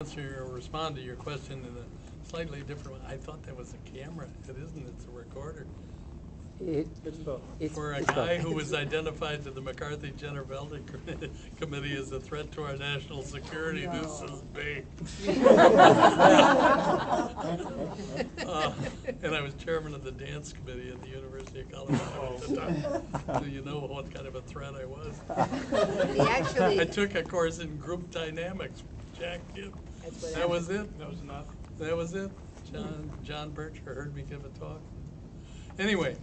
Answer or respond to your question in a slightly different way. I thought that was a camera. It isn't. It's a recorder. It's both. For a guy who was identified to the McCarthy-Jenner-Velde Committee as a threat to our national security, this is big. And I was chairman of the dance committee at the University of Colorado at the time. So you know what kind of a threat I was. I took a course in group dynamics. Jack Gibb. That was it. That was enough. That was it. John Bircher heard me give a talk. Anyway,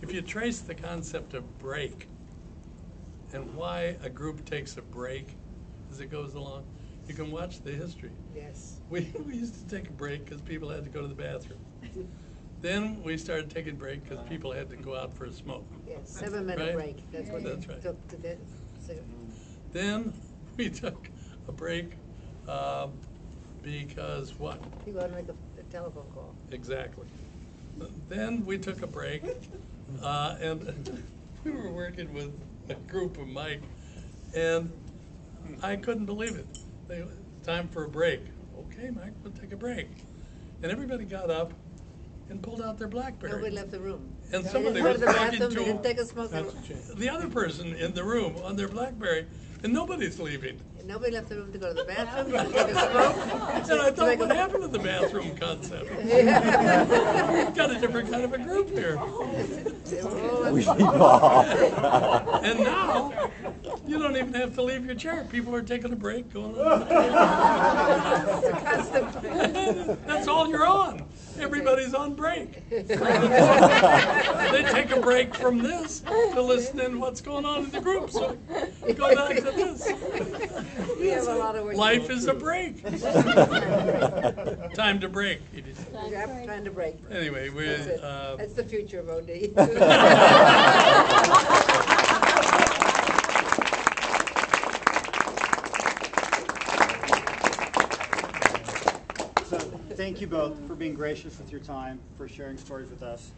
if you trace the concept of break and why a group takes a break as it goes along, you can watch the history. Yes. We used to take a break because people had to go to the bathroom. Then we started taking break because people had to go out for a smoke. Yes, 7-minute break. That's what That's they right. took to this. Then we took a break because what? People had to make a telephone call. Exactly. Then we took a break and we were working with a group of Mike, and I couldn't believe it. Time for a break. Okay, Mike, we'll take a break. And everybody got up and pulled out their BlackBerry. Nobody left the room. And They somebody didn't go was to the talking bathroom, to they didn't take a smoke. the other person in the room on their BlackBerry, and nobody's leaving. And nobody left the room to go to the bathroom, to take a smoke. And I thought, what happened to the bathroom concept? We've got a different kind of a group here. And now, you don't even have to leave your chair. People are taking a break, going on. That's all you're on. Everybody's on break. They take a break from this to listen in what's going on in the group. So go back to this. We have a lot of work. Life is a break. Time to break. Yep, time to break. Anyway, That's the future of OD. Thank you both for being gracious with your time, for sharing stories with us.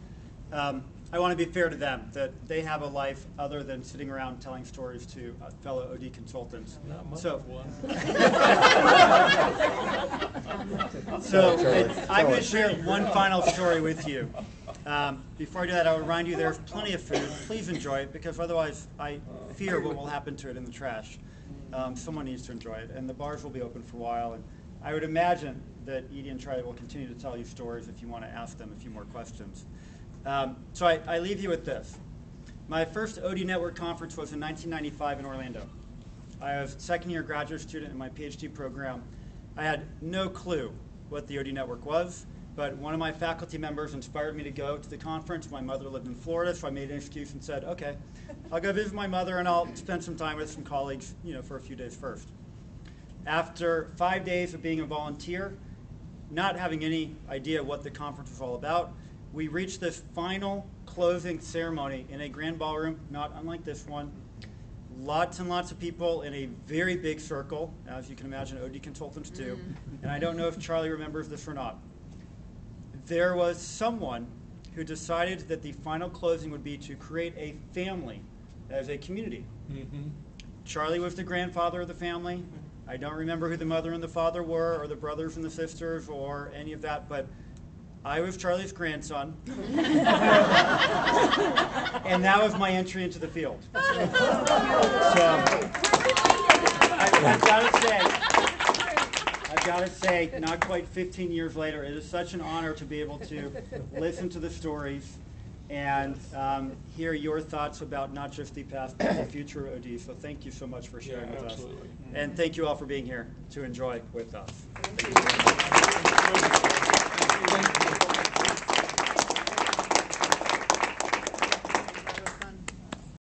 I want to be fair to them, that they have a life other than sitting around telling stories to fellow OD consultants. Not much So, of one. I'm going to share one final story with you. Before I do that, I'll remind you there's plenty of food. Please enjoy it, because otherwise I fear what will happen to it in the trash. Someone needs to enjoy it, and the bars will be open for a while. And I would imagine that Edie and Charlie will continue to tell you stories if you want to ask them a few more questions. So I leave you with this. My first OD Network conference was in 1995 in Orlando. I was a second-year graduate student in my PhD program. I had no clue what the OD Network was, but one of my faculty members inspired me to go to the conference. My mother lived in Florida, so I made an excuse and said, okay, I'll go visit my mother and I'll spend some time with some colleagues, for a few days first. After 5 days of being a volunteer, not having any idea what the conference was all about, we reached this final closing ceremony in a grand ballroom, not unlike this one. Lots and lots of people in a very big circle, as you can imagine OD consultants do. And I don't know if Charlie remembers this or not. There was someone who decided that the final closing would be to create a family as a community. Charlie was the grandfather of the family. I don't remember who the mother and the father were, or the brothers and the sisters, or any of that, but I was Charlie's grandson. And that was my entry into the field. So, I've got to say, not quite 15 years later, it is such an honor to be able to listen to the stories and hear your thoughts about not just the past, but the future of OD. So thank you so much for sharing with us. And thank you all for being here to enjoy with us.